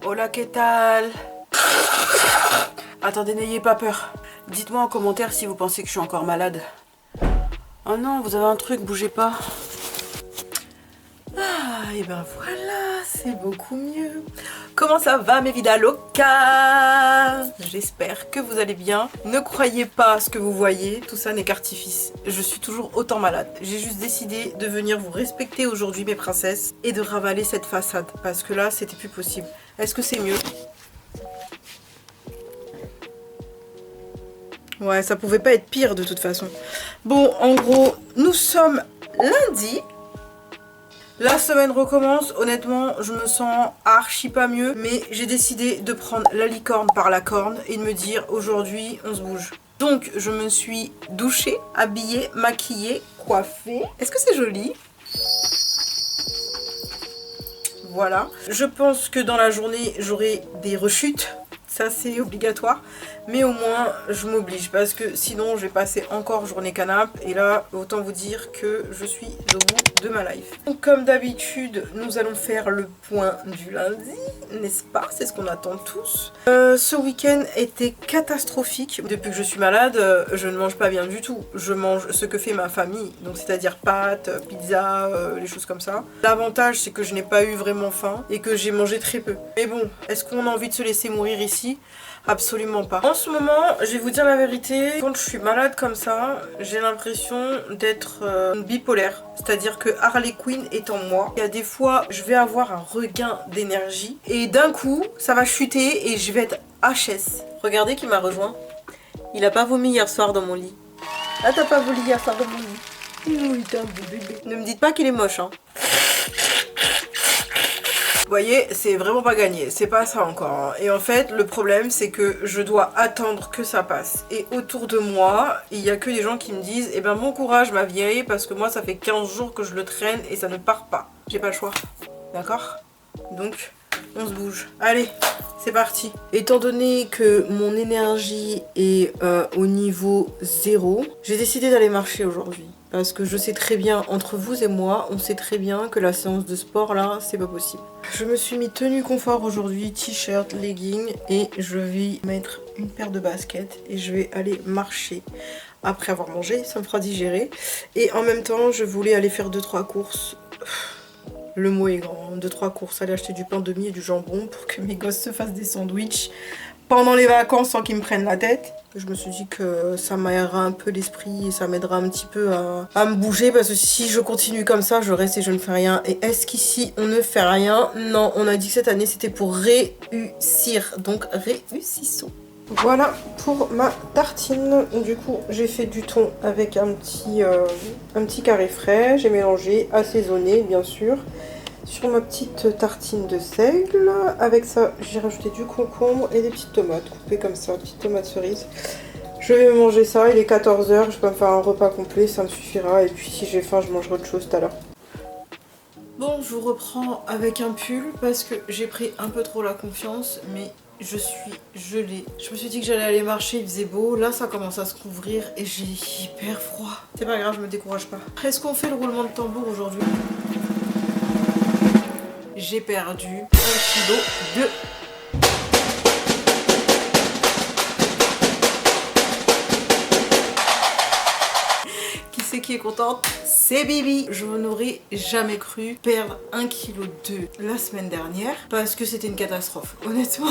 Hola, ¿qué tal? Attendez, n'ayez pas peur. Dites-moi en commentaire si vous pensez que je suis encore malade. Oh non, vous avez un truc, bougez pas. Ah, et ben voilà, c'est beaucoup mieux. Comment ça va mes vidas locas? J'espère que vous allez bien. Ne croyez pas à ce que vous voyez, tout ça n'est qu'artifice. Je suis toujours autant malade. J'ai juste décidé de venir vous respecter aujourd'hui mes princesses et de ravaler cette façade. Parce que là, c'était plus possible. Est-ce que c'est mieux? Ouais, ça pouvait pas être pire de toute façon. Bon, en gros, nous sommes lundi. La semaine recommence, honnêtement, je me sens archi pas mieux, mais j'ai décidé de prendre la licorne par la corne et de me dire aujourd'hui on se bouge. Donc je me suis douchée, habillée, maquillée, coiffée. Est-ce que c'est joli? Voilà. Je pense que dans la journée j'aurai des rechutes. Ça c'est obligatoire, mais au moins je m'oblige parce que sinon je vais passer encore journée canapé et là autant vous dire que je suis au bout de ma life. Donc comme d'habitude nous allons faire le point du lundi, n'est-ce pas? C'est ce qu'on attend tous. Ce week-end était catastrophique. Depuis que je suis malade, je ne mange pas bien du tout. Je mange ce que fait ma famille, donc c'est-à-dire pâtes, pizza, les choses comme ça. L'avantage c'est que je n'ai pas eu vraiment faim et que j'ai mangé très peu. Mais bon, est-ce qu'on a envie de se laisser mourir ici? Absolument pas. En ce moment, je vais vous dire la vérité, quand je suis malade comme ça, j'ai l'impression d'être bipolaire. C'est-à-dire que Harley Quinn est en moi. Il y a des fois, je vais avoir un regain d'énergie et d'un coup, ça va chuter et je vais être HS. Regardez qui m'a rejoint. Il a pas vomi hier soir dans mon lit. Ah, t'as pas vomi hier soir dans mon lit? Oui, t'es un beau bébé. Ne me dites pas qu'il est moche, hein. Vous voyez, c'est vraiment pas gagné, c'est pas ça encore. Hein. Et en fait, le problème, c'est que je dois attendre que ça passe. Et autour de moi, il y a que des gens qui me disent « Eh ben bon courage ma vieille, parce que moi ça fait 15 jours que je le traîne et ça ne part pas. » J'ai pas le choix, d'accord? Donc, on se bouge. Allez, c'est parti. Étant donné que mon énergie est au niveau 0, j'ai décidé d'aller marcher aujourd'hui. Parce que je sais très bien, entre vous et moi, on sait très bien que la séance de sport là, c'est pas possible. Je me suis mis tenue confort aujourd'hui, t-shirt, legging, et je vais mettre une paire de baskets et je vais aller marcher après avoir mangé, ça me fera digérer. Et en même temps, je voulais aller faire 2-3 courses. Le mot est grand, 2-3 courses, aller acheter du pain de mie et du jambon pour que mes gosses se fassent des sandwichs pendant les vacances sans qu'ils me prennent la tête. Je me suis dit que ça m'aérera un peu l'esprit et ça m'aidera un petit peu à me bouger parce que si je continue comme ça, je reste et je ne fais rien. Et est-ce qu'ici on ne fait rien? Non, on a dit que cette année c'était pour réussir, donc réussissons. Voilà pour ma tartine. Du coup, j'ai fait du thon avec un petit carré frais. J'ai mélangé, assaisonné bien sûr. Sur ma petite tartine de seigle, avec ça j'ai rajouté du concombre et des petites tomates coupées comme ça, petites tomates cerises. Je vais manger ça, il est 14 h, je peux me faire un repas complet, ça me suffira. Et puis si j'ai faim, je mangerai autre chose tout à l'heure. Bon, je vous reprends avec un pull parce que j'ai pris un peu trop la confiance, mais je suis gelée. Je me suis dit que j'allais aller marcher, il faisait beau. Là, ça commence à se couvrir et j'ai hyper froid. C'est pas grave, je me décourage pas. Est-ce qu'on fait le roulement de tambour aujourd'hui? J'ai perdu 1 kg de... Qui c'est qui est contente? C'est Bibi. Je n'aurais jamais cru perdre 1,2 kg la semaine dernière parce que c'était une catastrophe. Honnêtement,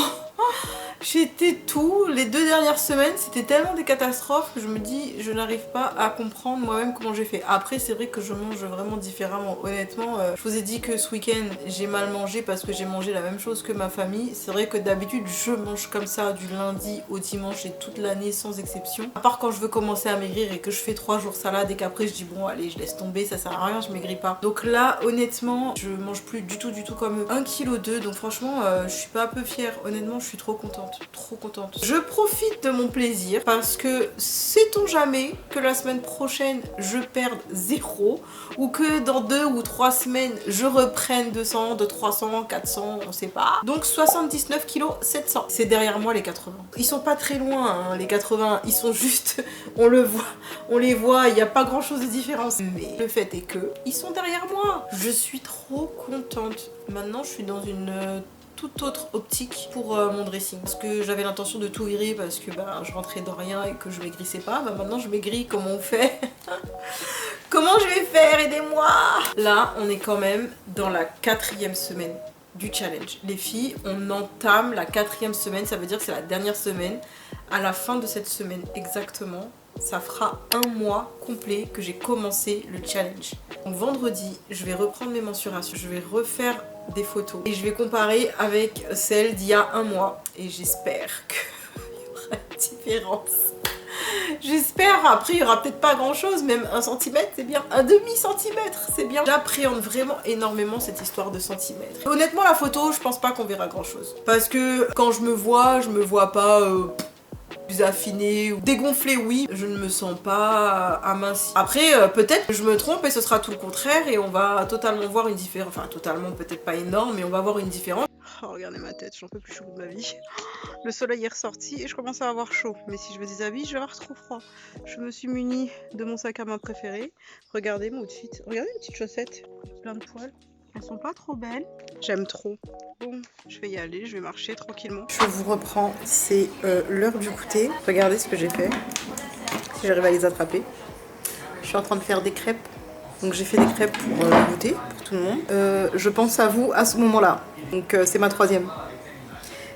j'étais tout. Les 2 dernières semaines, c'était tellement des catastrophes que je me dis, je n'arrive pas à comprendre moi-même comment j'ai fait. Après, c'est vrai que je mange vraiment différemment. Honnêtement, je vous ai dit que ce week-end, j'ai mal mangé parce que j'ai mangé la même chose que ma famille. C'est vrai que d'habitude, je mange comme ça du lundi au dimanche et toute l'année sans exception. À part quand je veux commencer à maigrir et que je fais 3 jours salade et qu'après je dis bon allez, je laisse tomber, ça sert à rien, je maigris pas. Donc là, honnêtement, je mange plus du tout comme eux. 1,2 kg, donc franchement, je suis pas un peu fière. Honnêtement, je suis trop contente. Trop contente. Je profite de mon plaisir parce que sait-on jamais que la semaine prochaine je perde 0 ou que dans 2 ou 3 semaines je reprenne 200, de 300, 400, on sait pas. Donc 79 kg 700. C'est derrière moi les 80. Ils sont pas très loin hein, les 80, ils sont juste, on le voit, on les voit, il n'y a pas grand chose de différence. Mais le fait est que ils sont derrière moi. Je suis trop contente. Maintenant je suis dans une toute autre optique pour mon dressing. Parce que j'avais l'intention de tout virer parce que bah, je rentrais dans rien et que je maigrissais pas. Bah, maintenant je maigris, comment on fait? Comment je vais faire? Aidez-moi! Là, on est quand même dans la 4e semaine du challenge. Les filles, on entame la 4e semaine, ça veut dire que c'est la dernière semaine. À la fin de cette semaine exactement, ça fera 1 mois complet que j'ai commencé le challenge. Donc vendredi, je vais reprendre mes mensurations, je vais refaire des photos et je vais comparer avec celles d'il y a 1 mois. Et j'espère qu'il y aura une différence. J'espère, après il y aura peut-être pas grand chose, même 1 centimètre c'est bien, 1/2 centimètre c'est bien. J'appréhende vraiment énormément cette histoire de centimètres. Et honnêtement la photo, je pense pas qu'on verra grand chose. Parce que quand je me vois pas plus affinée ou dégonflée, oui, je ne me sens pas amincie. Après peut-être que je me trompe et ce sera tout le contraire et on va totalement voir une différence, enfin totalement peut-être pas énorme, mais on va voir une différence. Oh, regardez ma tête, j'en peux plus chaud de ma vie. Le soleil est ressorti et je commence à avoir chaud. Mais si je me déshabille, je vais avoir trop froid. Je me suis munie de mon sac à main préféré. Regardez mon outfit. Regardez mes petites chaussettes. Plein de poils. Elles sont pas trop belles. J'aime trop. Bon, je vais y aller, je vais marcher tranquillement. Je vous reprends, c'est l'heure du goûter. Regardez ce que j'ai fait. Si j'arrive à les attraper. Je suis en train de faire des crêpes. Donc j'ai fait des crêpes pour le goûter, pour tout le monde. Je pense à vous à ce moment-là. Donc c'est ma 3e.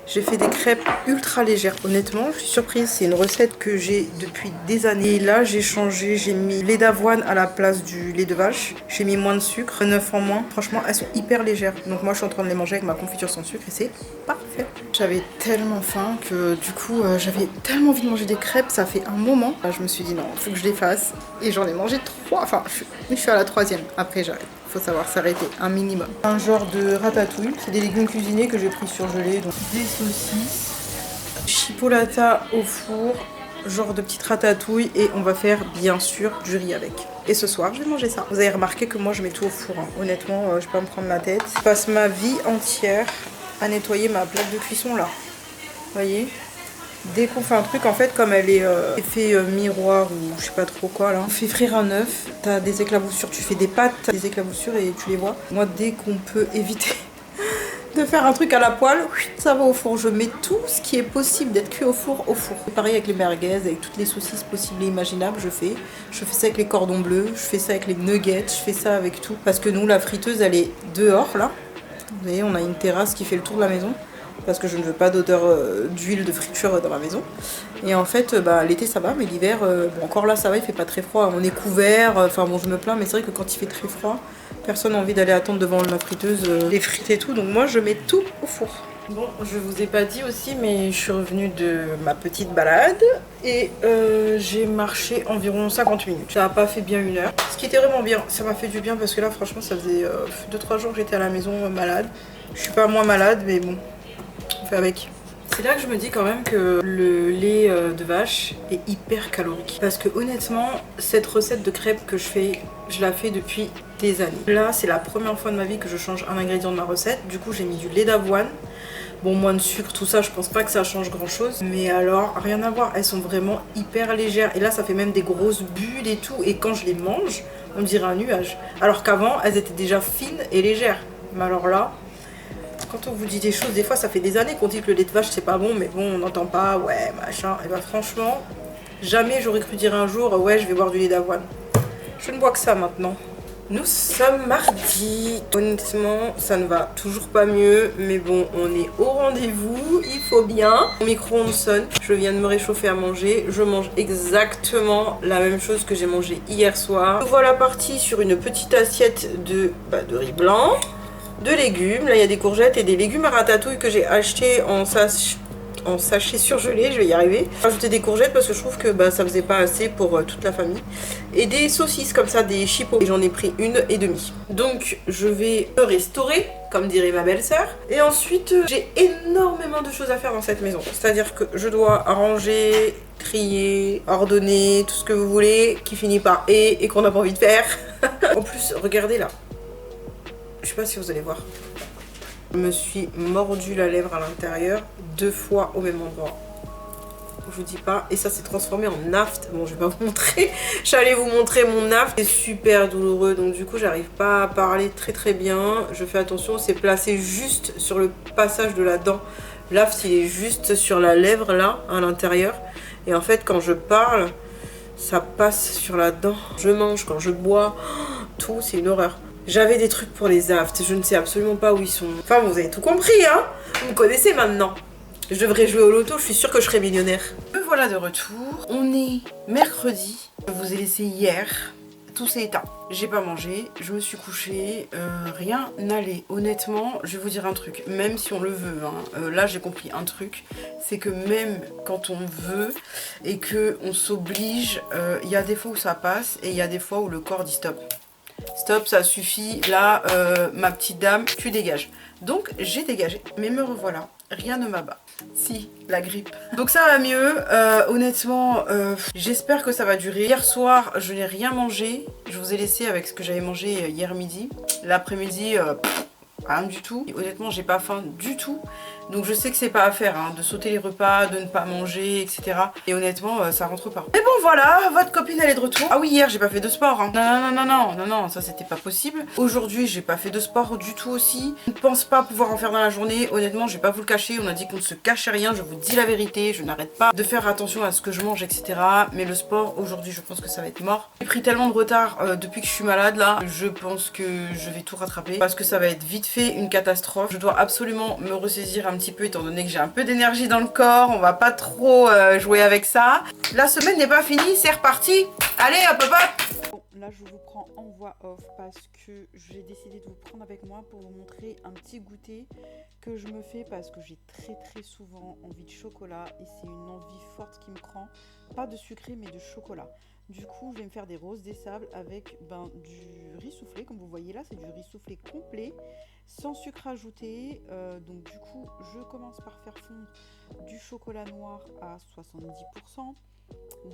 J'ai fait des crêpes ultra légères. Honnêtement, je suis surprise. C'est une recette que j'ai depuis des années. Et là, j'ai changé. J'ai mis lait d'avoine à la place du lait de vache. J'ai mis moins de sucre, 9 en moins. Franchement, elles sont hyper légères. Donc moi, je suis en train de les manger avec ma confiture sans sucre et c'est parfait. J'avais tellement faim que du coup, j'avais tellement envie de manger des crêpes. Ça fait un moment. Je me suis dit non, il faut que je les fasse. Et j'en ai mangé 3. Enfin, je suis à la 3e. Après, j'arrête. Faut savoir s'arrêter, un minimum. Un genre de ratatouille, c'est des légumes cuisinés que j'ai pris surgelés. Donc des saucisses, chipolata au four, genre de petite ratatouille et on va faire bien sûr du riz avec. Et ce soir, je vais manger ça. Vous avez remarqué que moi je mets tout au four. Hein. Honnêtement, je vais pas me prendre la tête. Je passe ma vie entière à nettoyer ma plaque de cuisson là. Vous voyez ? Dès qu'on fait un truc, en fait, comme elle est effet miroir ou je sais pas trop quoi là, on fait frire un œuf, t'as des éclaboussures, tu fais des pâtes, des éclaboussures et tu les vois. Moi, dès qu'on peut éviter de faire un truc à la poêle, ça va au four. Je mets tout ce qui est possible d'être cuit au four, au four. Pareil avec les merguez, avec toutes les saucisses possibles et imaginables, je fais ça avec les cordons bleus, je fais ça avec les nuggets, je fais ça avec tout. Parce que nous, la friteuse, elle est dehors là. Vous voyez, on a une terrasse qui fait le tour de la maison. Parce que je ne veux pas d'odeur d'huile de friture dans ma maison. Et en fait, l'été ça va, mais l'hiver, bon, encore là ça va, il fait pas très froid. On est couvert, enfin bon, je me plains, mais c'est vrai que quand il fait très froid, personne n'a envie d'aller attendre devant la friteuse les frites et tout. Donc moi, je mets tout au four. Bon, je vous ai pas dit aussi, mais je suis revenue de ma petite balade et j'ai marché environ 50 minutes. Ça n'a pas fait bien 1 heure. Ce qui était vraiment bien, ça m'a fait du bien parce que là, franchement, ça faisait 2-3 jours que j'étais à la maison malade. Je suis pas moins malade, mais bon. On fait avec. C'est là que je me dis quand même que le lait de vache est hyper calorique. Parce que honnêtement, cette recette de crêpes que je fais, je la fais depuis des années. Là, c'est la première fois de ma vie que je change un ingrédient de ma recette. Du coup, j'ai mis du lait d'avoine. Bon, moins de sucre, tout ça, je pense pas que ça change grand chose. Mais alors, rien à voir, elles sont vraiment hyper légères. Et là, ça fait même des grosses bulles et tout. Et quand je les mange, on dirait un nuage. Alors qu'avant, elles étaient déjà fines et légères. Mais alors là... Quand on vous dit des choses, des fois ça fait des années qu'on dit que le lait de vache c'est pas bon, mais bon on n'entend pas, ouais machin. Et bah franchement, jamais j'aurais cru dire un jour, ouais je vais boire du lait d'avoine. Je ne bois que ça maintenant. Nous sommes mardi. Honnêtement, ça ne va toujours pas mieux, mais bon, on est au rendez-vous, il faut bien. Mon micro-ondes sonne, je viens de me réchauffer à manger. Je mange exactement la même chose que j'ai mangé hier soir. Nous voilà partis sur une petite assiette de riz blanc. De légumes, là il y a des courgettes et des légumes à ratatouille que j'ai acheté en sachet surgelé, je vais y arriver. J'ai rajouté des courgettes parce que je trouve que ça faisait pas assez pour toute la famille. Et des saucisses comme ça, des chipots. Et j'en ai pris 1,5. Donc je vais me restaurer, comme dirait ma belle-sœur. Et ensuite, j'ai énormément de choses à faire dans cette maison. C'est-à-dire que je dois ranger, trier, ordonner, tout ce que vous voulez, qui finit par et qu'on n'a pas envie de faire. En plus, regardez là. Je sais pas si vous allez voir. Je me suis mordu la lèvre à l'intérieur 2 fois au même endroit. je vous dis pas. Et ça s'est transformé en naft. Bon, je vais pas vous montrer. J'allais vous montrer mon naft. C'est super douloureux. Donc du coup, j'arrive pas à parler très bien. Je fais attention. C'est placé juste sur le passage de la dent. L'aft, il est juste sur la lèvre là, à l'intérieur. Et en fait, quand je parle, ça passe sur la dent. Je mange, quand je bois, tout, c'est une horreur. J'avais des trucs pour les aftes. Je ne sais absolument pas où ils sont. Enfin, vous avez tout compris, hein? Vous me connaissez maintenant. Je devrais jouer au loto, je suis sûre que je serai millionnaire. Me voilà de retour. On est mercredi. Je vous ai laissé hier. Tout s'est éteint. J'ai pas mangé, je me suis couchée, rien n'allait. Honnêtement, je vais vous dire un truc, même si on le veut, hein, là j'ai compris un truc, c'est que même quand on veut et qu'on s'oblige, il y a des fois où ça passe et il y a des fois où le corps dit stop. Stop, ça suffit, là, ma petite dame, tu dégages. Donc j'ai dégagé, mais me revoilà, rien ne m'abat. Si, la grippe. Donc ça va mieux, honnêtement, j'espère que ça va durer. Hier soir, je n'ai rien mangé, je vous ai laissé avec ce que j'avais mangé hier midi. L'après-midi, rien du tout. Et honnêtement, j'ai pas faim du tout. Donc je sais que c'est pas à faire, hein, de sauter les repas, de ne pas manger, etc. Et honnêtement, ça rentre pas. Mais bon, voilà, votre copine elle est de retour. Ah oui, hier j'ai pas fait de sport. Hein. Non, ça c'était pas possible. Aujourd'hui, j'ai pas fait de sport du tout aussi. Je ne pense pas pouvoir en faire dans la journée. Honnêtement, je vais pas vous le cacher. On a dit qu'on ne se cachait rien. Je vous dis la vérité. Je n'arrête pas de faire attention à ce que je mange, etc. Mais le sport, aujourd'hui, je pense que ça va être mort. J'ai pris tellement de retard depuis que je suis malade là. Je pense que je vais tout rattraper parce que ça va être vite fait une catastrophe. Je dois absolument me ressaisir un petit peu étant donné que j'ai un peu d'énergie dans le corps. On va pas trop jouer avec ça. La semaine n'est pas finie, c'est reparti. Allez hop hop hop. Bon, là je vous prends en voix off parce que j'ai décidé de vous prendre avec moi pour vous montrer un petit goûter que je me fais parce que j'ai très souvent envie de chocolat et c'est une envie forte qui me prend. Pas de sucré mais de chocolat. Du coup, je vais me faire des roses des sables avec du riz soufflé. Comme vous voyez là, c'est du riz soufflé complet, sans sucre ajouté. Donc du coup, je commence par faire fondre du chocolat noir à 70%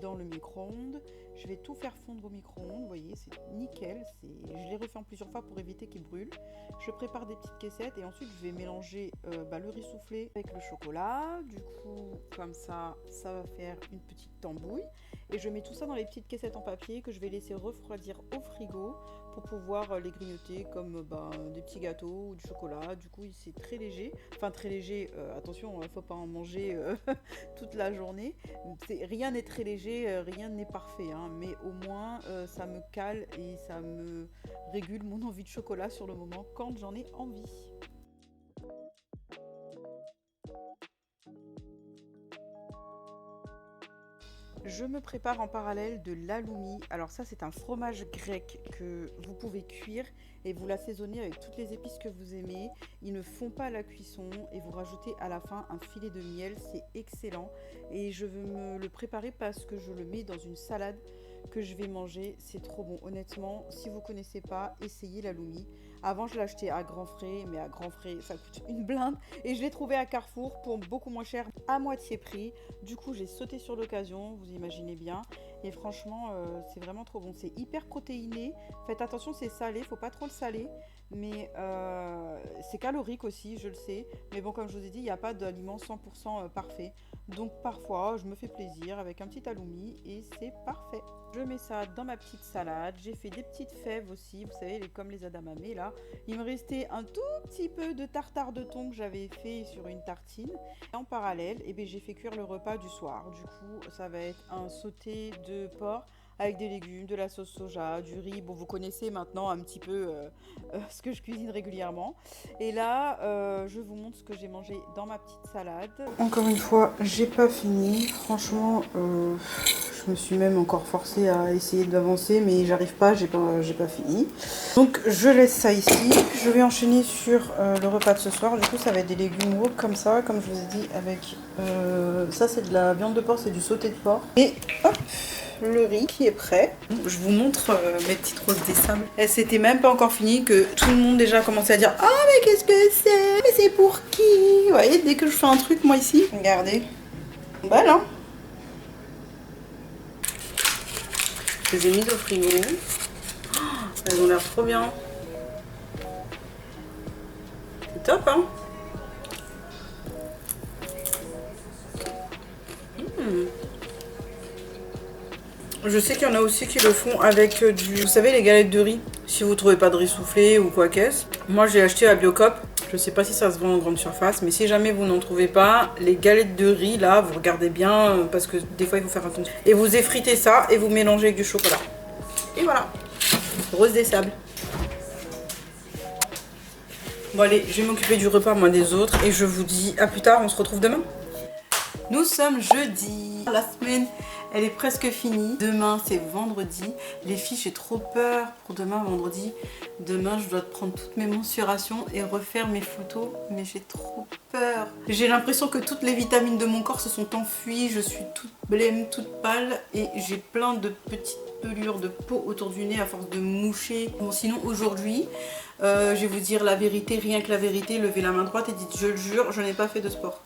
dans le micro-ondes. Je vais tout faire fondre au micro-ondes. Vous voyez, c'est nickel. Je les refais en plusieurs fois pour éviter qu'ils brûlent. Je prépare des petites caissettes et ensuite je vais mélanger le riz soufflé avec le chocolat. Du coup, comme ça va faire une petite tambouille. Et je mets tout ça dans les petites caissettes en papier que je vais laisser refroidir au frigo pour pouvoir les grignoter comme des petits gâteaux ou du chocolat. Du coup, c'est très léger. Enfin, très léger. Attention, il ne faut pas en manger toute la journée. Rien n'est très léger, rien n'est parfait. Hein, mais au moins, ça me cale et ça me régule mon envie de chocolat sur le moment quand j'en ai envie. Je me prépare en parallèle de l'halloumi. Alors ça, c'est un fromage grec que vous pouvez cuire et vous l'assaisonnez avec toutes les épices que vous aimez. Ils ne font pas la cuisson et vous rajoutez à la fin un filet de miel. C'est excellent et je veux me le préparer parce que je le mets dans une salade que je vais manger. C'est trop bon. Honnêtement, si vous ne connaissez pas, essayez l'halloumi. Avant, je l'achetais à grands frais, mais à grands frais, ça coûte une blinde. Et je l'ai trouvé à Carrefour pour beaucoup moins cher, à moitié prix. Du coup, j'ai sauté sur l'occasion, vous imaginez bien. Et franchement, c'est vraiment trop bon. C'est hyper protéiné. Faites attention, c'est salé, faut pas trop le saler. Mais c'est calorique aussi, je le sais. Mais bon, comme je vous ai dit, il n'y a pas d'aliment 100% parfait. Donc parfois, je me fais plaisir avec un petit halloumi et c'est parfait. Je mets ça dans ma petite salade. J'ai fait des petites fèves aussi, vous savez, comme les edamame là. Il me restait un tout petit peu de tartare de thon que j'avais fait sur une tartine. Et en parallèle, j'ai fait cuire le repas du soir. Du coup, ça va être un sauté de porc avec des légumes, de la sauce soja, du riz. Bon, vous connaissez maintenant un petit peu ce que je cuisine régulièrement. Et là, je vous montre ce que j'ai mangé dans ma petite salade. Encore une fois, j'ai pas fini. Franchement, je me suis même encore forcée à essayer d'avancer, mais j'arrive pas, j'ai pas fini. Donc, je laisse ça ici. Je vais enchaîner sur le repas de ce soir. Du coup, ça va être des légumes rouges comme ça, comme je vous ai dit, avec... ça, c'est de la viande de porc, c'est du sauté de porc. Et hop, le riz qui est prêt. Je vous montre mes petites roses des sables. Elles s'étaient même pas encore finies que tout le monde déjà commençait à dire « Ah mais qu'est-ce que c'est? Mais c'est pour qui ?» Vous voyez, dès que je fais un truc moi ici, regardez. Belle hein. Je les ai mises au frigo. Oh, elles ont l'air trop bien. C'est top hein. Je sais qu'il y en a aussi qui le font avec du... Vous savez, les galettes de riz. Si vous trouvez pas de riz soufflé ou quoi qu'est-ce. Moi, j'ai acheté à Biocop. Je sais pas si ça se vend en grande surface. Mais si jamais vous n'en trouvez pas, les galettes de riz, là, vous regardez bien. Parce que des fois, il faut faire attention. Et vous effritez ça et vous mélangez avec du chocolat. Et voilà. Rose des sables. Bon allez, je vais m'occuper du repas, moi des autres. Et je vous dis à plus tard, on se retrouve demain. Nous sommes jeudi. La semaine, elle est presque finie. Demain, c'est vendredi. Les filles, j'ai trop peur pour demain, vendredi. Demain, je dois prendre toutes mes mensurations et refaire mes photos. Mais j'ai trop peur. J'ai l'impression que toutes les vitamines de mon corps se sont enfuies. Je suis toute blême, toute pâle. Et j'ai plein de petites pelures de peau autour du nez à force de moucher. Bon, sinon, aujourd'hui, je vais vous dire la vérité, rien que la vérité. Levez la main droite et dites, je le jure, je n'ai pas fait de sport.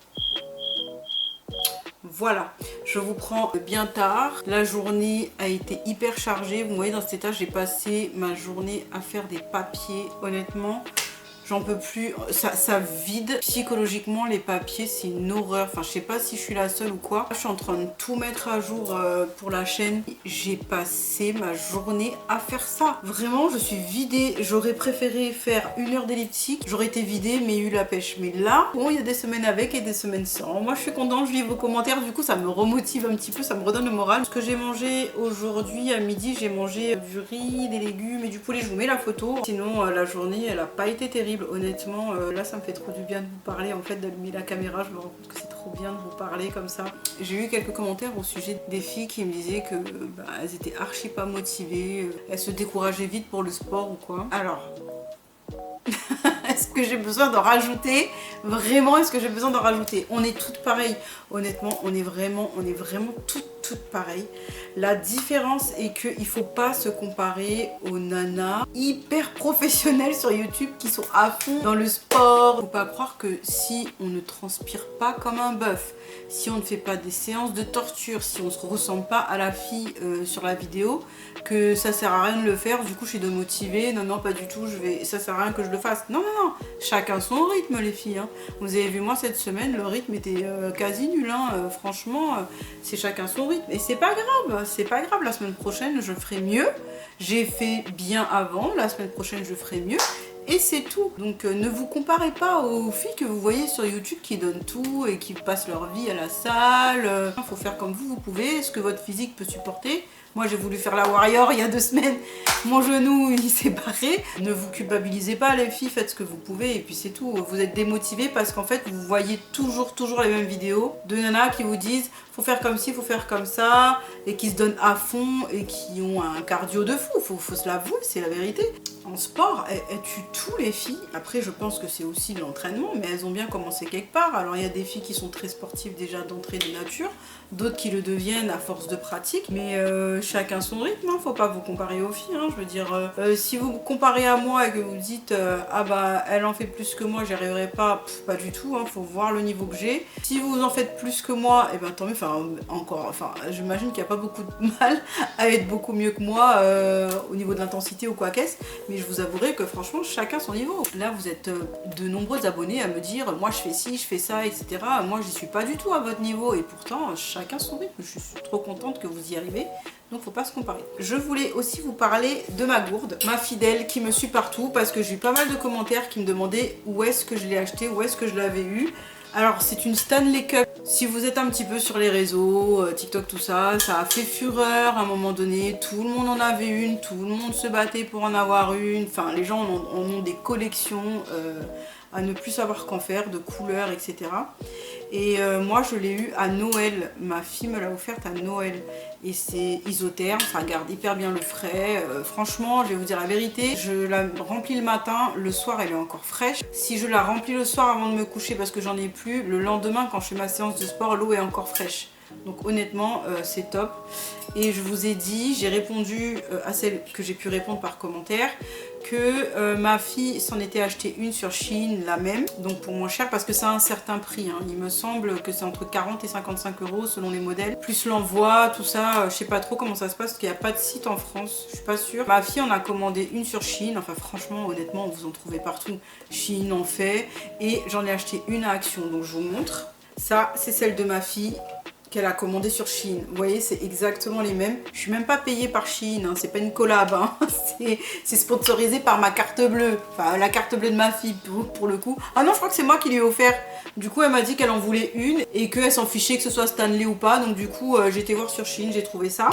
Voilà, je vous prends bien tard. La journée a été hyper chargée. Vous voyez, dans cet état, j'ai passé ma journée à faire des papiers. Honnêtement, j'en peux plus. Ça vide. Psychologiquement, les papiers, c'est une horreur. Enfin, je sais pas si je suis la seule ou quoi. Je suis en train de tout mettre à jour pour la chaîne. J'ai passé ma journée à faire ça. Vraiment, je suis vidée. J'aurais préféré faire 1 heure d'elliptique. J'aurais été vidée, mais eu la pêche. Mais là, bon, il y a des semaines avec et des semaines sans. Moi, je suis contente. Je lis vos commentaires. Du coup, ça me remotive un petit peu. Ça me redonne le moral. Ce que j'ai mangé aujourd'hui à midi, j'ai mangé du riz, des légumes et du poulet. Je vous mets la photo. Sinon, la journée, elle a pas été terrible. Honnêtement, là ça me fait trop du bien de vous parler, en fait, d'allumer la caméra. Je me rends compte que c'est trop bien de vous parler comme ça. J'ai eu quelques commentaires au sujet des filles qui me disaient que elles étaient archi pas motivées, elles se décourageaient vite pour le sport ou quoi. Alors est-ce que j'ai besoin d'en rajouter? Vraiment, est-ce que j'ai besoin d'en rajouter? On est toutes pareilles. Honnêtement, on est vraiment toutes pareilles. La différence est qu'il ne faut pas se comparer aux nanas hyper professionnelles sur YouTube qui sont à fond dans le sport. Il ne faut pas croire que si on ne transpire pas comme un bœuf, si on ne fait pas des séances de torture, si on ne se ressemble pas à la fille sur la vidéo, que ça sert à rien de le faire. Du coup, je suis démotivée. Non, pas du tout. Ça sert à rien que je le fasse. Non. Chacun son rythme, les filles. Hein. Vous avez vu, moi, cette semaine, le rythme était quasi nul. Hein. Franchement, c'est chacun son rythme. Et c'est pas grave. C'est pas grave. La semaine prochaine, je ferai mieux. J'ai fait bien avant. La semaine prochaine, je ferai mieux. Et c'est tout. Donc ne vous comparez pas aux filles que vous voyez sur YouTube qui donnent tout et qui passent leur vie à la salle. Il faut faire comme vous pouvez. Est-ce que votre physique peut supporter? Moi j'ai voulu faire la warrior il y a 2 semaines. Mon genou il s'est barré. Ne vous culpabilisez pas les filles, faites ce que vous pouvez et puis c'est tout. Vous êtes démotivés parce qu'en fait vous voyez toujours les mêmes vidéos de nanas qui vous disent faut faire comme ci, faut faire comme ça, et qui se donnent à fond et qui ont un cardio de fou, faut se l'avouer, c'est la vérité. En sport, elles tuent tous les filles. Après, je pense que c'est aussi l'entraînement, mais elles ont bien commencé quelque part. Alors, il y a des filles qui sont très sportives déjà d'entrée de nature, d'autres qui le deviennent à force de pratique, mais chacun son rythme, hein. Faut pas vous comparer aux filles, hein. Je veux dire, si vous vous comparez à moi et que vous dites ah bah elle en fait plus que moi, j'y arriverai pas, pas du tout, hein. Faut voir le niveau que j'ai. Si vous en faites plus que moi, et ben tant mieux. Enfin, j'imagine qu'il n'y a pas beaucoup de mal à être beaucoup mieux que moi au niveau de l'intensité ou quoi qu'est-ce, mais je vous avouerai que franchement, chacun son niveau. Là, vous êtes de nombreux abonnés à me dire, moi je fais ci, je fais ça, etc. Moi, j'y suis pas du tout à votre niveau, et pourtant, chacun son rythme. Je suis trop contente que vous y arrivez. Donc faut pas se comparer. Je voulais aussi vous parler de ma gourde, ma fidèle qui me suit partout, parce que j'ai eu pas mal de commentaires qui me demandaient où est-ce que je l'ai acheté, où est-ce que je l'avais eu. Alors c'est une Stanley Cup. Si vous êtes un petit peu sur les réseaux, TikTok, tout ça, ça a fait fureur à un moment donné. Tout le monde en avait une, tout le monde se battait pour en avoir une. Enfin, les gens en ont des collections à ne plus savoir qu'en faire, de couleurs, etc. Et moi, je l'ai eu à Noël. Ma fille me l'a offerte à Noël. Et c'est isotherme, ça garde hyper bien le frais. Franchement, je vais vous dire la vérité, je la remplis le matin, le soir elle est encore fraîche. Si je la remplis le soir avant de me coucher parce que j'en ai plus, le lendemain quand je fais ma séance de sport, l'eau est encore fraîche. Donc honnêtement, c'est top. Et je vous ai dit, j'ai répondu à celle que j'ai pu répondre par commentaire, que ma fille s'en était acheté une sur Shein, la même, donc pour moins cher, parce que ça a un certain prix, hein. Il me semble que c'est entre 40 et 55 € selon les modèles, plus l'envoi, tout ça, je sais pas trop comment ça se passe, parce qu'il n'y a pas de site en France, je suis pas sûre. Ma fille en a commandé une sur Shein, enfin franchement, honnêtement, vous en trouvez partout, Shein en fait, et j'en ai acheté une à Action, donc je vous montre. Ça, c'est celle de ma fille. qu'elle a commandé sur Shein. Vous voyez, c'est exactement les mêmes. Je suis même pas payée par Shein, hein. C'est pas une collab, hein. C'est sponsorisé par ma carte bleue. Enfin, la carte bleue de ma fille pour le coup. Ah non, je crois que c'est moi qui lui ai offert. Du coup, elle m'a dit qu'elle en voulait une et qu'elle s'en fichait que ce soit Stanley ou pas. Donc du coup, j'ai été voir sur Shein, j'ai trouvé ça.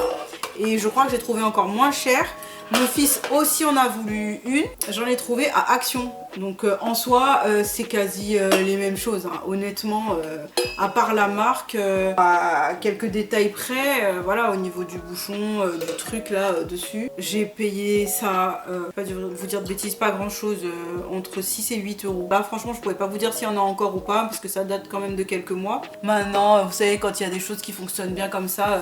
Et je crois que j'ai trouvé encore moins cher. Mon fils aussi en a voulu une. J'en ai trouvé à Action. Donc en soi, c'est quasi les mêmes choses. Hein. Honnêtement, à part la marque, à quelques détails près, voilà, au niveau du bouchon, du truc là dessus. J'ai payé ça, pas vous dire de bêtises, pas grand chose, entre 6 et 8 euros. Là, franchement, je pourrais pas vous dire s'il y en a encore ou pas, parce que ça date quand même de quelques mois. Maintenant, vous savez, quand il y a des choses qui fonctionnent bien comme ça,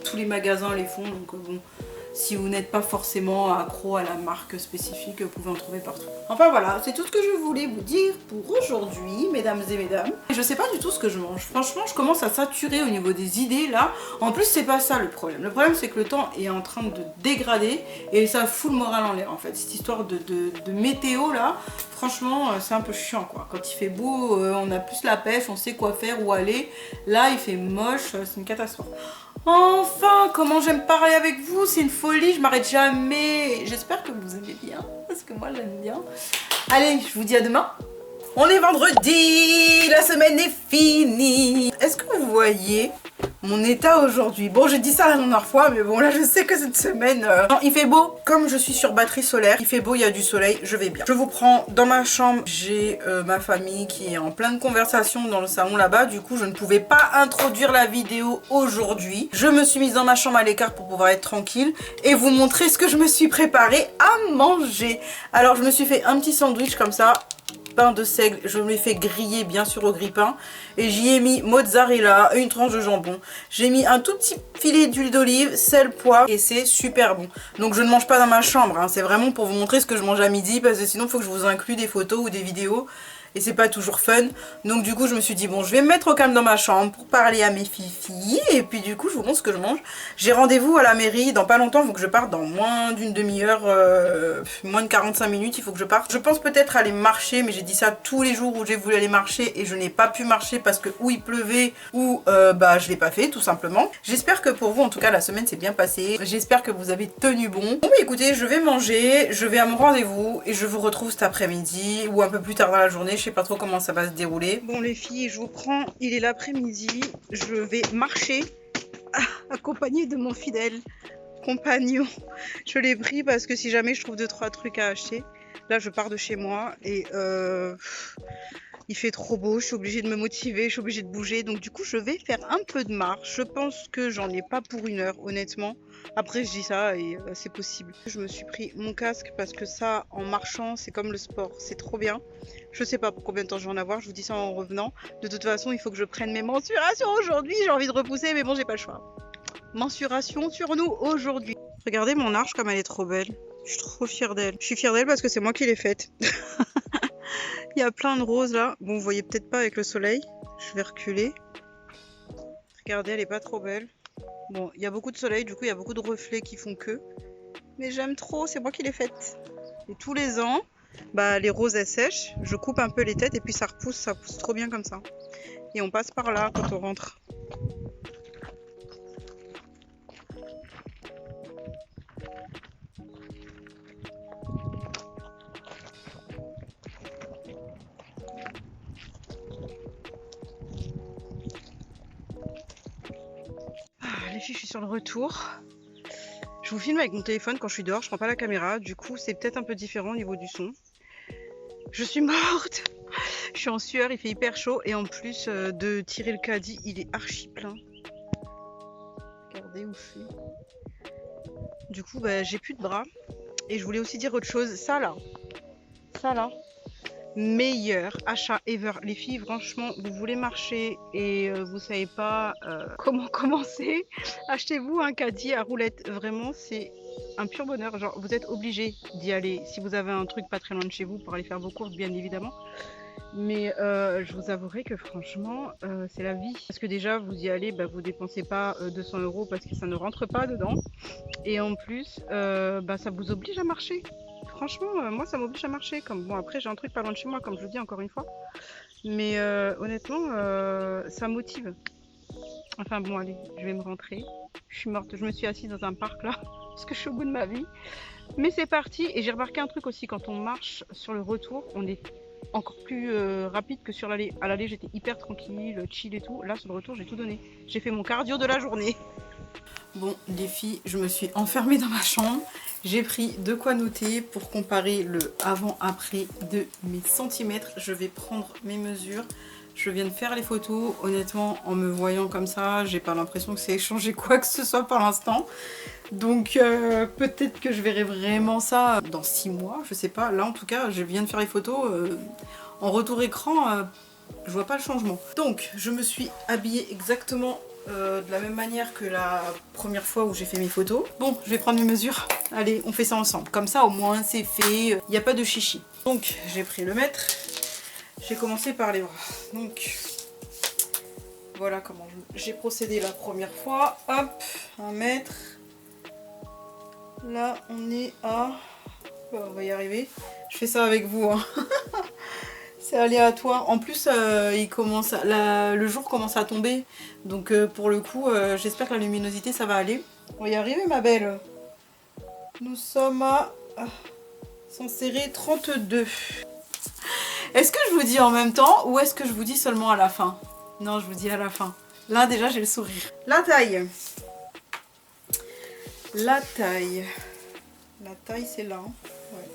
tous les magasins les font. Donc bon. Si vous n'êtes pas forcément accro à la marque spécifique, vous pouvez en trouver partout. Enfin voilà, c'est tout ce que je voulais vous dire pour aujourd'hui, mesdames et mesdames. Je sais pas du tout ce que je mange. Franchement, je commence à saturer au niveau des idées là. En plus, c'est pas ça le problème. Le problème, c'est que le temps est en train de dégrader et ça fout le moral en l'air en fait. Cette histoire de météo là, franchement, c'est un peu chiant quoi. Quand il fait beau, on a plus la pêche, on sait quoi faire, où aller. Là, il fait moche, c'est une catastrophe. Enfin, comment j'aime parler avec vous, c'est une folie, je m'arrête jamais. J'espère que vous aimez bien, parce que moi j'aime bien. Allez, je vous dis à demain. On est vendredi, la semaine est finie. Est-ce que vous voyez mon état aujourd'hui? Bon, j'ai dit ça la dernière fois, mais bon, là je sais que cette semaine... Non, il fait beau, comme je suis sur batterie solaire, il fait beau, il y a du soleil, je vais bien. Je vous prends dans ma chambre, j'ai ma famille qui est en pleine conversation dans le salon là-bas. Du coup, je ne pouvais pas introduire la vidéo aujourd'hui. Je me suis mise dans ma chambre à l'écart pour pouvoir être tranquille et vous montrer ce que je me suis préparé à manger. Alors, je me suis fait un petit sandwich comme ça. Pain de seigle, je me l'ai fait griller bien sûr au grille-pain et j'y ai mis mozzarella, une tranche de jambon, j'ai mis un tout petit filet d'huile d'olive, sel, poivre et c'est super bon. Donc je ne mange pas dans ma chambre, hein. C'est vraiment pour vous montrer ce que je mange à midi parce que sinon il faut que je vous inclue des photos ou des vidéos et c'est pas toujours fun. Donc du coup je me suis dit bon, je vais me mettre au calme dans ma chambre pour parler à mes filles et puis du coup je vous montre ce que je mange. J'ai rendez-vous à la mairie dans pas longtemps, il faut que je parte dans moins d'une demi-heure, moins de 45 minutes, il faut que je parte. Je pense peut-être aller marcher, mais j'ai dit ça tous les jours où j'ai voulu aller marcher et je n'ai pas pu marcher parce que ou il pleuvait ou bah je l'ai pas fait tout simplement. J'espère que pour vous en tout cas la semaine s'est bien passée, j'espère que vous avez tenu bon. Bon bah écoutez, je vais manger, je vais à mon rendez-vous et je vous retrouve cet après-midi ou un peu plus tard dans la journée. Je sais pas trop comment ça va se dérouler. Bon les filles, je vous prends, il est l'après-midi, je vais marcher accompagnée de mon fidèle compagnon. Je l'ai pris parce que si jamais je trouve 2-3 trucs à acheter, là je pars de chez moi et il fait trop beau, je suis obligée de me motiver, je suis obligée de bouger, donc du coup je vais faire un peu de marche. Je pense que j'en ai pas pour 1 heure honnêtement. Après je dis ça et c'est possible. Je me suis pris mon casque parce que ça en marchant c'est comme le sport, c'est trop bien. Je sais pas pour combien de temps je vais en avoir, je vous dis ça en revenant. De toute façon il faut que je prenne mes mensurations aujourd'hui, j'ai envie de repousser mais bon j'ai pas le choix. Mensuration sur nous aujourd'hui. Regardez mon arche comme elle est trop belle. Je suis trop fière d'elle. Je suis fière d'elle parce que c'est moi qui l'ai faite. Il y a plein de roses là. Bon, vous voyez peut-être pas avec le soleil. Je vais reculer. Regardez, elle est pas trop belle. Bon, il y a beaucoup de soleil, du coup il y a beaucoup de reflets qui font que. Mais j'aime trop, c'est moi qui l'ai faite. Et tous les ans, bah les roses elles sèchent. Je coupe un peu les têtes et puis ça pousse trop bien comme ça. Et on passe par là quand on rentre. Les filles, je suis sur le retour. Je vous filme avec mon téléphone quand je suis dehors, je prends pas la caméra, du coup c'est peut-être un peu différent au niveau du son. Je suis morte. Je suis en sueur, il fait hyper chaud et en plus de tirer le caddie, il est archi plein. Regardez où je suis. Du coup bah, j'ai plus de bras. Et je voulais aussi dire autre chose, ça là, meilleur achat ever. Les filles, franchement, vous voulez marcher et vous savez pas comment commencer, achetez-vous un caddie à roulettes. Vraiment, c'est un pur bonheur. Genre, vous êtes obligé d'y aller si vous avez un truc pas très loin de chez vous pour aller faire vos courses, bien évidemment. Mais je vous avouerai que franchement, c'est la vie. Parce que déjà, vous y allez, bah, vous dépensez pas 200 € parce que ça ne rentre pas dedans. Et en plus, bah, ça vous oblige à marcher. Franchement, moi ça m'oblige à marcher. Comme bon, après j'ai un truc pas loin de chez moi, comme je vous dis encore une fois. Mais honnêtement, ça motive. Enfin bon, allez, je vais me rentrer. Je suis morte, je me suis assise dans un parc là, parce que je suis au bout de ma vie. Mais c'est parti, et j'ai remarqué un truc aussi, quand on marche sur le retour, on est encore plus rapide que sur l'aller. À l'aller, j'étais hyper tranquille, chill et tout. Là, sur le retour, j'ai tout donné. J'ai fait mon cardio de la journée. Bon, les filles, je me suis enfermée dans ma chambre. J'ai pris de quoi noter pour comparer le avant-après de mes centimètres. Je vais prendre mes mesures. Je viens de faire les photos. Honnêtement, en me voyant comme ça, j'ai pas l'impression que c'est changé quoi que ce soit pour l'instant. Donc peut-être que je verrai vraiment ça dans 6 mois, je sais pas. Là en tout cas, je viens de faire les photos. En retour écran, je vois pas le changement. Donc je me suis habillée exactement de la même manière que la première fois où j'ai fait mes photos. Bon, je vais prendre mes mesures. Allez, on fait ça ensemble. Comme ça, au moins, c'est fait. Il n'y a pas de chichi. Donc, j'ai pris le mètre. J'ai commencé par les bras. Donc, voilà comment j'ai procédé la première fois. Hop, 1 mètre. Là, on est à... on va y arriver. Je fais ça avec vous. Hein. C'est aléatoire. En plus, le jour commence à tomber. Donc pour le coup, j'espère que la luminosité, ça va aller. On va y arriver, ma belle. Nous sommes à... sans serrer 32. Est-ce que je vous dis en même temps ou est-ce que je vous dis seulement à la fin? Non, je vous dis à la fin. Là, déjà, j'ai le sourire. La taille. La taille. La taille, c'est là. Hein. Ouais.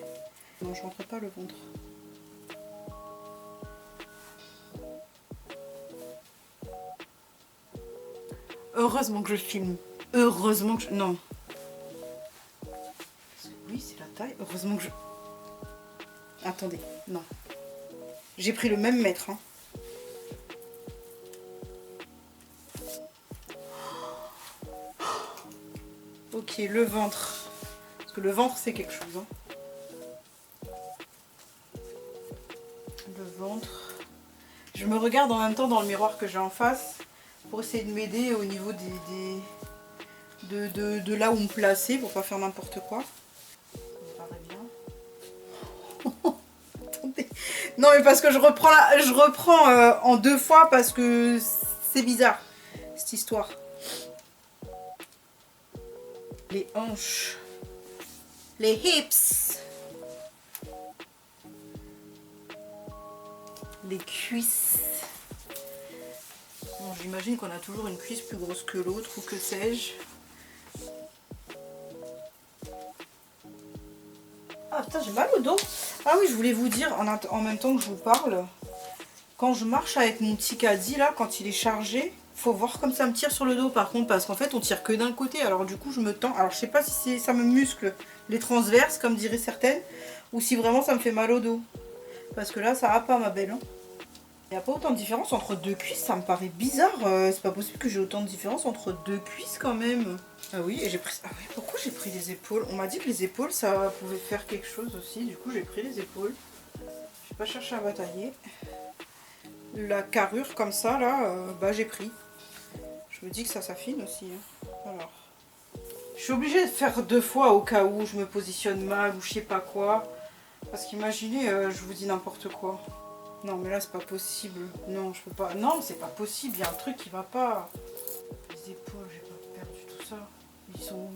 Non, je rentre pas le ventre. Heureusement que je filme. Heureusement que je... Non. Oui, c'est la taille. Heureusement que je... Attendez, non. J'ai pris le même mètre. Hein. Ok, le ventre. Parce que le ventre, c'est quelque chose. Hein. Le ventre. Je me regarde en même temps dans le miroir que j'ai en face pour essayer de m'aider au niveau de là où me placer pour pas faire n'importe quoi. Ça me paraît bien. Attendez. Non mais parce que je reprends en 2 fois parce que c'est bizarre cette histoire. Les hanches. Les hips. Les cuisses. Bon, j'imagine qu'on a toujours une cuisse plus grosse que l'autre ou que sais-je. Ah putain, j'ai mal au dos. Ah oui, je voulais vous dire en même temps que je vous parle, quand je marche avec mon petit caddie là, quand il est chargé, faut voir comme ça me tire sur le dos par contre, parce qu'en fait on tire que d'un côté, alors du coup je me tends. Alors je sais pas si ça me muscle les transverses comme diraient certaines, ou si vraiment ça me fait mal au dos. Parce que là ça va pas, ma belle. Hein. Il n'y a pas autant de différence entre 2 cuisses, ça me paraît bizarre. C'est pas possible que j'ai autant de différence entre 2 cuisses quand même. Ah oui, et j'ai pris... Ah oui, pourquoi j'ai pris les épaules? On m'a dit que les épaules, ça pouvait faire quelque chose aussi. Du coup, j'ai pris les épaules. Je vais pas chercher à batailler. La carrure, comme ça, là, bah j'ai pris. Je me dis que ça s'affine aussi. Hein. Alors, je suis obligée de faire 2 fois au cas où je me positionne mal ou je sais pas quoi. Parce qu'imaginez, je vous dis n'importe quoi. Non mais là c'est pas possible. Non je peux pas. Non c'est pas possible. Il y a un truc qui va pas. Les épaules, j'ai pas perdu tout ça. Ils sont où?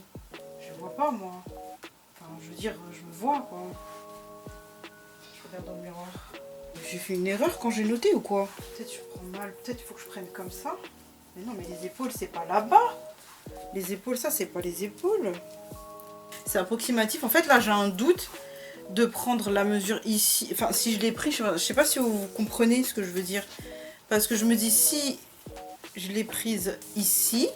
Je vois pas moi. Enfin je veux dire je me vois quoi. Je regarde dans le miroir. J'ai fait une erreur quand j'ai noté ou quoi? Peut-être je prends mal. Peut-être il faut que je prenne comme ça. Mais non mais les épaules c'est pas là-bas. Les épaules ça c'est pas les épaules. C'est approximatif. En fait là j'ai un doute de prendre la mesure ici, enfin si je l'ai pris, je sais pas si vous comprenez ce que je veux dire, parce que je me dis si je l'ai prise ici,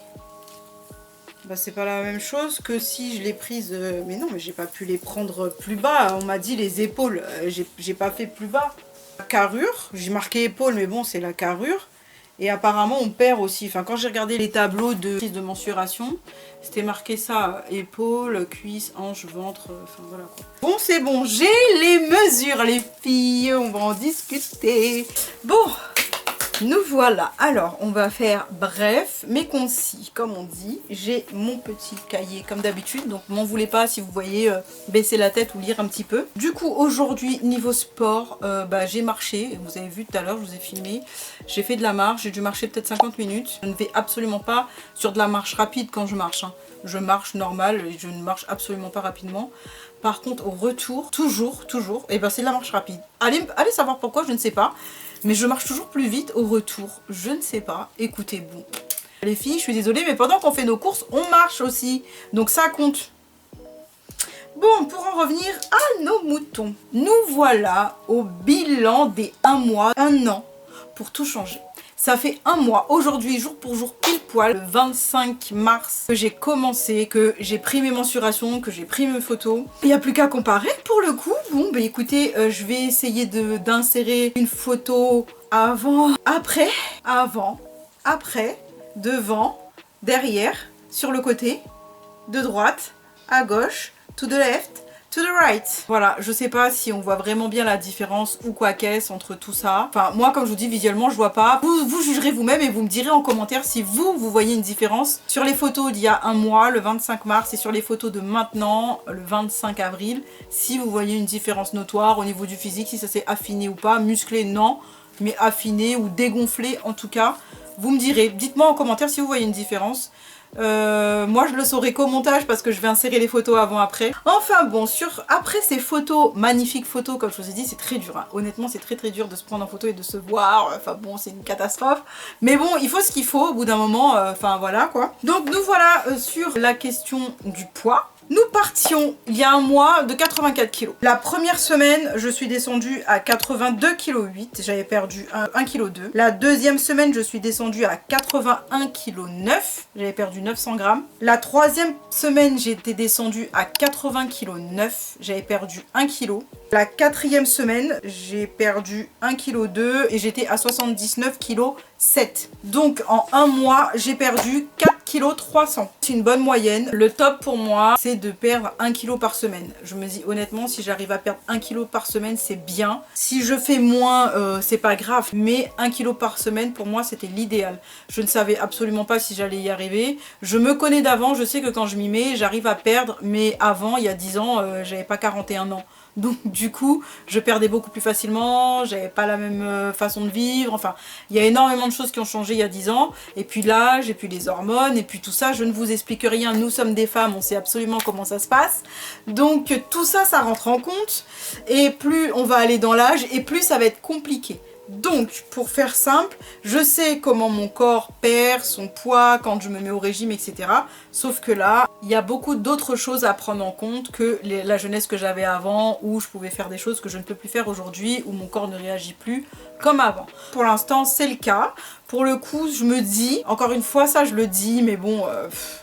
bah c'est pas la même chose que si je l'ai prise, mais non mais j'ai pas pu les prendre plus bas, on m'a dit les épaules, j'ai pas fait plus bas. La carrure, j'ai marqué épaule mais bon c'est la carrure. Et apparemment on perd aussi, enfin quand j'ai regardé les tableaux de mensuration, c'était marqué ça, épaules, cuisses, hanches, ventre, enfin voilà quoi. Bon c'est bon, j'ai les mesures les filles, on va en discuter. Bon, Nous voilà, alors on va faire bref mais concis comme on dit. J'ai mon petit cahier comme d'habitude, donc m'en voulez pas si vous voyez baisser la tête ou lire un petit peu. Du coup aujourd'hui niveau sport, j'ai marché, vous avez vu tout à l'heure, je vous ai filmé. J'ai fait de la marche, j'ai dû marcher peut-être 50 minutes. Je ne vais absolument pas sur de la marche rapide quand je marche, hein. Je marche normal et je ne marche absolument pas rapidement. Par contre au retour, toujours, et c'est de la marche rapide. Allez savoir pourquoi, je ne sais pas. Mais je marche toujours plus vite au retour. Je ne sais pas. Écoutez, bon. Les filles, je suis désolée, mais pendant qu'on fait nos courses, on marche aussi. Donc ça compte. Bon, pour en revenir à nos moutons. Nous voilà au bilan des 1 mois, 1 an, pour tout changer. Ça fait 1 mois, aujourd'hui, jour pour jour, pile poil, le 25 mars, que j'ai commencé, que j'ai pris mes mensurations, que j'ai pris mes photos. Il n'y a plus qu'à comparer pour le coup. Bon, écoutez, je vais essayer d'insérer une photo avant, après, devant, derrière, sur le côté, de droite, à gauche, to the left, to the right. Voilà, je sais pas si on voit vraiment bien la différence ou quoi qu'est-ce entre tout ça. Enfin, moi, comme je vous dis, visuellement, je vois pas. Vous jugerez vous-même et vous me direz en commentaire si vous voyez une différence sur les photos d'il y a 1 mois, le 25 mars, et sur les photos de maintenant, le 25 avril, si vous voyez une différence notoire au niveau du physique, si ça s'est affiné ou pas. Musclé, non, mais affiné ou dégonflé, en tout cas. Vous me direz, dites-moi en commentaire si vous voyez une différence. Moi je le saurai qu'au montage parce que je vais insérer les photos avant-après. Enfin bon, après ces photos, magnifiques photos, comme je vous ai dit, c'est très dur, hein. Honnêtement c'est très dur de se prendre en photo et de se voir. Enfin bon, c'est une catastrophe. Mais bon, il faut ce qu'il faut au bout d'un moment, enfin voilà quoi. Donc nous voilà sur la question du poids. Nous partions il y a 1 mois de 84 kg. La première semaine, je suis descendue à 82,8 kg. J'avais perdu 1,2 kg. La deuxième semaine, je suis descendue à 81,9 kg. J'avais perdu 900 grammes. La troisième semaine, j'étais descendue à 80,9 kg. J'avais perdu 1 kg. La quatrième semaine, j'ai perdu 1,2 kg et j'étais à 79,7 kg. Donc en 1 mois, j'ai perdu 4,3 kg. C'est une bonne moyenne. Le top pour moi, c'est de perdre 1 kg par semaine. Je me dis honnêtement, si j'arrive à perdre 1 kg par semaine, c'est bien. Si je fais moins, c'est pas grave. Mais 1 kg par semaine, pour moi, c'était l'idéal. Je ne savais absolument pas si j'allais y arriver. Je me connais d'avant, je sais que quand je m'y mets, j'arrive à perdre. Mais avant, il y a 10 ans, j'avais pas 41 ans. Donc du coup, je perdais beaucoup plus facilement, j'avais pas la même façon de vivre, enfin, il y a énormément de choses qui ont changé il y a 10 ans, et puis l'âge, et puis les hormones, et puis tout ça, je ne vous explique rien, nous sommes des femmes, on sait absolument comment ça se passe, donc tout ça, ça rentre en compte, et plus on va aller dans l'âge, et plus ça va être compliqué. Donc, pour faire simple, je sais comment mon corps perd son poids quand je me mets au régime, etc. Sauf que là, il y a beaucoup d'autres choses à prendre en compte que la jeunesse que j'avais avant, où je pouvais faire des choses que je ne peux plus faire aujourd'hui, où mon corps ne réagit plus comme avant. Pour l'instant, c'est le cas. Pour le coup, je me dis, encore une fois, ça je le dis, mais bon,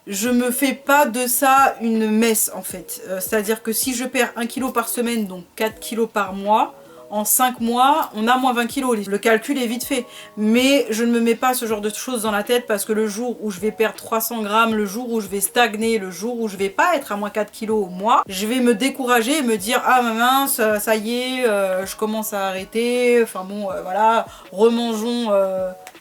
je me fais pas de ça une messe en fait. C'est-à-dire que si je perds 1 kg par semaine, donc 4 kg par mois, en 5 mois, on a moins 20 kilos. Le calcul est vite fait. Mais je ne me mets pas ce genre de choses dans la tête parce que le jour où je vais perdre 300 grammes, le jour où je vais stagner, le jour où je vais pas être à moins 4 kilos au mois, je vais me décourager et me dire « Ah mince, ça y est, je commence à arrêter. » Enfin bon, voilà, remangeons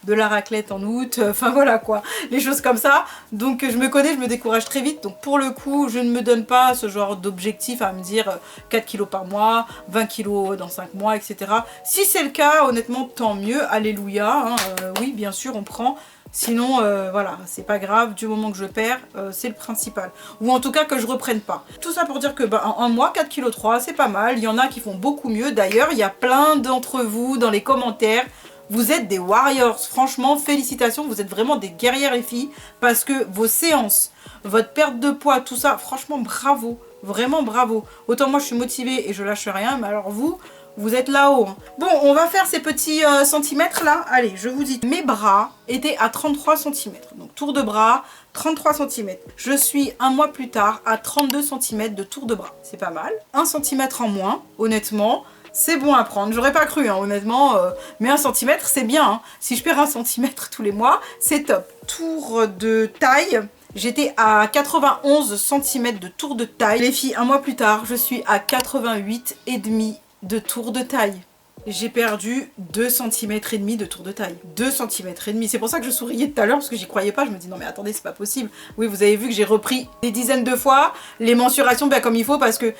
de la raclette en août. Enfin voilà quoi, les choses comme ça. Donc je me connais, je me décourage très vite. Donc pour le coup, je ne me donne pas ce genre d'objectif à me dire 4 kilos par mois, 20 kilos dans 5 mois, etc. Si c'est le cas, honnêtement, tant mieux, alléluia, hein, oui, bien sûr, on prend. Sinon, voilà, c'est pas grave, du moment que je perds, c'est le principal. Ou en tout cas que je reprenne pas. Tout ça pour dire que en 1 mois, 4,3 kg, c'est pas mal. Il y en a qui font beaucoup mieux. D'ailleurs, il y a plein d'entre vous dans les commentaires. Vous êtes des warriors, franchement, félicitations, vous êtes vraiment des guerrières les filles, parce que vos séances, votre perte de poids, tout ça, franchement, bravo, vraiment bravo. Autant moi je suis motivée et je lâche rien, mais alors vous êtes là-haut. Bon, on va faire ces petits centimètres là. Allez, je vous dis, mes bras étaient à 33 cm. Donc tour de bras, 33 cm. Je suis 1 mois plus tard à 32 cm de tour de bras. C'est pas mal. 1 cm en moins, honnêtement. C'est bon à prendre, j'aurais pas cru hein, honnêtement, mais 1 cm c'est bien, hein. Si je perds 1 cm tous les mois, c'est top. Tour de taille, j'étais à 91 cm de tour de taille. Les filles, 1 mois plus tard, je suis à 88,5 de tour de taille. j'ai perdu 2,5 cm de tour de taille. 2,5 cm. C'est pour ça que je souriais tout à l'heure, parce que j'y croyais pas. Je me dis non mais attendez, c'est pas possible. Oui, vous avez vu que j'ai repris des dizaines de fois les mensurations bien comme il faut, parce que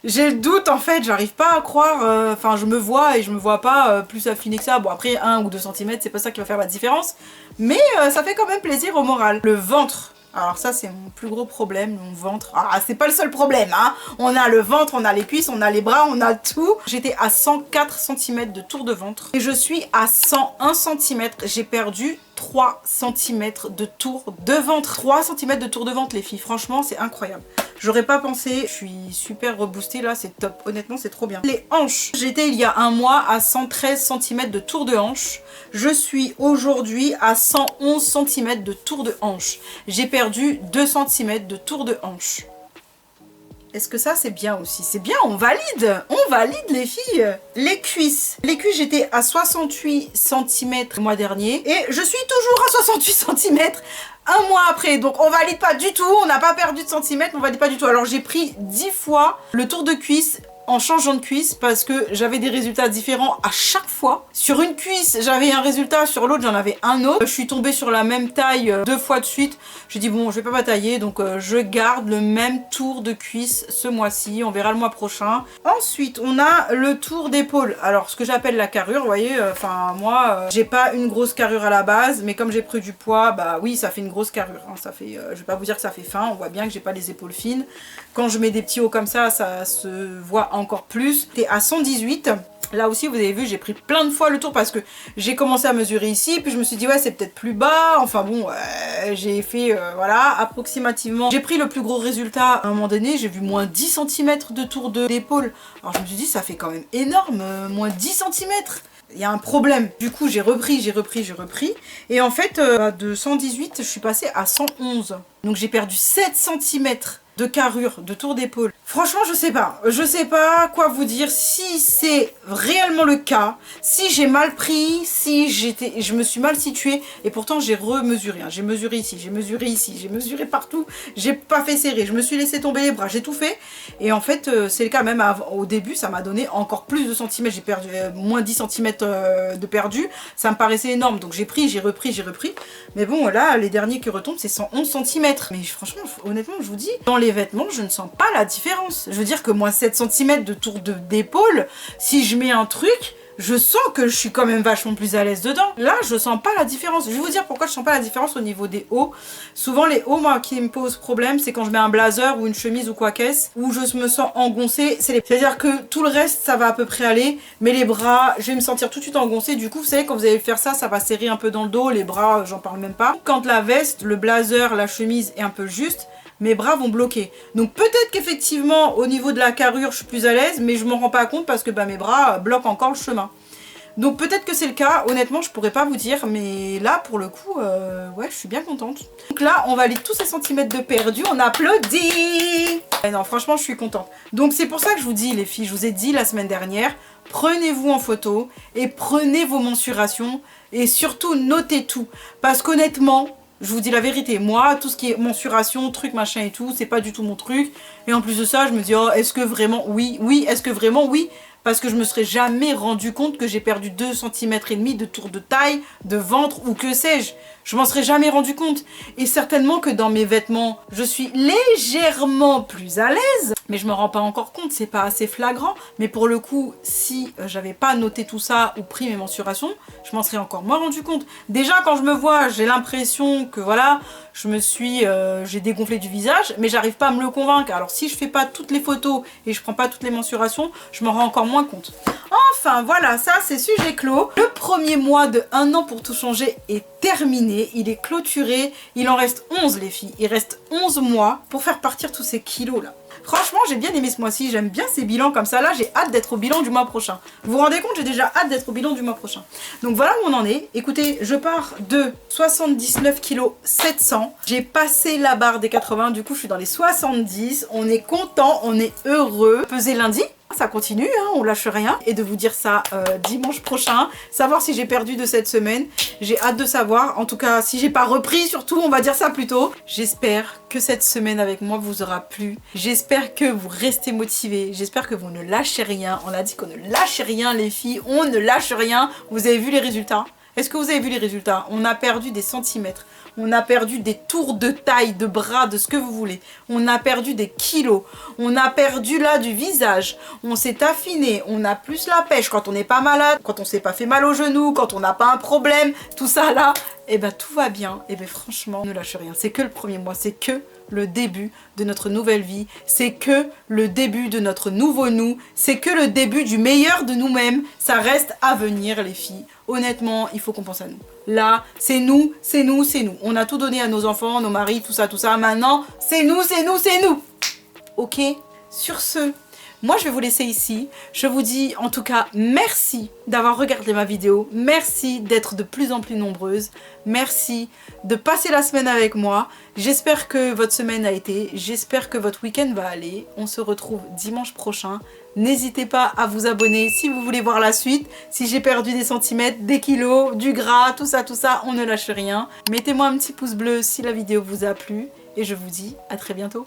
j'ai le doute en fait, j'arrive pas à croire, enfin je me vois et je me vois pas plus affinée que ça. Bon après 1 ou 2 cm, c'est pas ça qui va faire la différence, mais ça fait quand même plaisir au moral. Le ventre, alors ça c'est mon plus gros problème, mon ventre. Ah c'est pas le seul problème hein, on a le ventre, on a les cuisses, on a les bras, on a tout. J'étais à 104 cm de tour de ventre et je suis à 101 cm, j'ai perdu 3 cm de tour de ventre. 3 cm de tour de ventre les filles, franchement c'est incroyable. J'aurais pas pensé, je suis super reboostée là, c'est top, honnêtement c'est trop bien. Les hanches, j'étais il y a un mois à 113 cm de tour de hanche. Je suis aujourd'hui à 111 cm de tour de hanche. J'ai perdu 2 cm de tour de hanche. Est-ce que ça c'est bien aussi? C'est bien, on valide les filles. Les cuisses, j'étais à 68 cm le mois dernier et je suis toujours à 68 cm un mois après, donc on valide pas du tout, on n'a pas perdu de centimètres, on valide pas du tout. Alors j'ai pris 10 fois le tour de cuisse en changeant de cuisse parce que j'avais des résultats différents à chaque fois. Sur une cuisse j'avais un résultat, sur l'autre j'en avais un autre. Je suis tombée sur la même taille 2 fois de suite. J'ai dit bon je vais pas batailler, donc je garde le même tour de cuisse ce mois-ci, on verra le mois prochain. Ensuite on a le tour d'épaule, alors ce que j'appelle la carrure, vous voyez, enfin moi j'ai pas une grosse carrure à la base, mais comme j'ai pris du poids, bah oui ça fait une grosse carrure, hein. Ça fait, je vais pas vous dire que ça fait fin, on voit bien que j'ai pas les épaules fines. Quand je mets des petits hauts comme ça se voit encore plus. T'es à 118. Là aussi vous avez vu j'ai pris plein de fois le tour parce que j'ai commencé à mesurer ici, puis je me suis dit ouais c'est peut-être plus bas, enfin bon j'ai fait voilà approximativement. J'ai pris le plus gros résultat à un moment donné, j'ai vu moins 10 cm de tour d'épaule. Alors je me suis dit ça fait quand même énorme, moins 10 cm. Il y a un problème. Du coup j'ai repris. Et en fait de 118 je suis passée à 111. Donc j'ai perdu 7 cm de carrure, de tour d'épaule. Franchement je sais pas quoi vous dire, si c'est réellement le cas, si j'ai mal pris, si je me suis mal située, et pourtant j'ai remesuré, hein. J'ai mesuré ici, j'ai mesuré ici, j'ai mesuré partout, j'ai pas fait serrer, je me suis laissé tomber les bras, j'ai tout fait, et en fait c'est le cas, même au début ça m'a donné encore plus de centimètres, j'ai perdu moins 10 cm de perdu, ça me paraissait énorme, donc j'ai pris, j'ai repris, mais bon là les derniers qui retombent c'est 111 cm, mais franchement honnêtement je vous dis, dans les vêtements je ne sens pas la différence. Je veux dire que moi 7 cm de tour d'épaule, si je mets un truc, je sens que je suis quand même vachement plus à l'aise dedans. Là je sens pas la différence. Je vais vous dire pourquoi je sens pas la différence au niveau des hauts. Souvent les hauts moi qui me posent problème, c'est quand je mets un blazer ou une chemise ou quoi qu'est-ce, où je me sens engoncée. C'est-à-dire que tout le reste ça va à peu près aller, mais les bras je vais me sentir tout de suite engoncée. Du coup vous savez quand vous allez faire ça, ça va serrer un peu dans le dos, les bras j'en parle même pas. Quand la veste, le blazer, la chemise est un peu juste, mes bras vont bloquer. Donc peut-être qu'effectivement au niveau de la carrure je suis plus à l'aise, mais je m'en rends pas compte parce que bah, mes bras bloquent encore le chemin. Donc peut-être que c'est le cas, honnêtement je pourrais pas vous dire, mais là pour le coup ouais je suis bien contente. Donc là on valide tous ces centimètres de perdu, on applaudit. Et non franchement je suis contente. Donc c'est pour ça que je vous dis les filles, je vous ai dit la semaine dernière, prenez-vous en photo et prenez vos mensurations et surtout notez tout, parce qu'honnêtement je vous dis la vérité, moi, tout ce qui est mensuration, truc, machin et tout, c'est pas du tout mon truc. Et en plus de ça, je me dis, oh, est-ce que vraiment, oui, est-ce que vraiment, oui, parce que je me serais jamais rendu compte que j'ai perdu 2 cm et demi de tour de taille, de ventre ou que sais-je. Je m'en serais jamais rendu compte. Et certainement que dans mes vêtements, je suis légèrement plus à l'aise. Mais je me rends pas encore compte, c'est pas assez flagrant. Mais pour le coup, si j'avais pas noté tout ça ou pris mes mensurations, je m'en serais encore moins rendu compte. Déjà quand je me vois, j'ai l'impression que voilà, j'ai dégonflé du visage, mais j'arrive pas à me le convaincre. Alors si je fais pas toutes les photos et je prends pas toutes les mensurations, je m'en rends encore moins compte. Enfin voilà, ça c'est sujet clos. Le premier mois de 1 an pour tout changer est terminé, il est clôturé, il en reste 11 les filles, il reste 11 mois pour faire partir tous ces kilos là. Franchement j'ai bien aimé ce mois-ci, j'aime bien ces bilans comme ça, là j'ai hâte d'être au bilan du mois prochain. Vous vous rendez compte, j'ai déjà hâte d'être au bilan du mois prochain. Donc voilà où on en est, écoutez, je pars de 79 kg 700, j'ai passé la barre des 80, du coup je suis dans les 70, on est content, on est heureux. Pesé lundi. ça continue, hein, on lâche rien. Et de vous dire ça dimanche prochain, savoir si j'ai perdu de cette semaine. J'ai hâte de savoir, en tout cas si j'ai pas repris surtout, on va dire ça plutôt. J'espère que cette semaine avec moi vous aura plu. J'espère que vous restez motivés, j'espère que vous ne lâchez rien. On a dit qu'on ne lâchait rien les filles, on ne lâche rien. Vous avez vu les résultats? Est-ce que vous avez vu les résultats? On a perdu des centimètres. On a perdu des tours de taille, de bras, de ce que vous voulez. On a perdu des kilos. On a perdu là du visage. On s'est affiné. On a plus la pêche quand on n'est pas malade, quand on s'est pas fait mal au genou, quand on n'a pas un problème. Tout ça là, et ben tout va bien. Et ben franchement, ne lâchez rien. C'est que le premier mois. C'est que le début de notre nouvelle vie. C'est que le début de notre nouveau nous. C'est que le début du meilleur de nous-mêmes. Ça reste à venir les filles. Honnêtement, il faut qu'on pense à nous. Là, c'est nous, c'est nous, c'est nous. On a tout donné à nos enfants, nos maris, tout ça, tout ça. Maintenant, c'est nous, c'est nous, c'est nous. Ok? Sur ce, moi je vais vous laisser ici. Je vous dis en tout cas merci d'avoir regardé ma vidéo. Merci d'être de plus en plus nombreuses. Merci de passer la semaine avec moi. J'espère que votre semaine a été. J'espère que votre week-end va aller. On se retrouve dimanche prochain. N'hésitez pas à vous abonner si vous voulez voir la suite. Si j'ai perdu des centimètres, des kilos, du gras, tout ça, on ne lâche rien. Mettez-moi un petit pouce bleu si la vidéo vous a plu. Et je vous dis à très bientôt.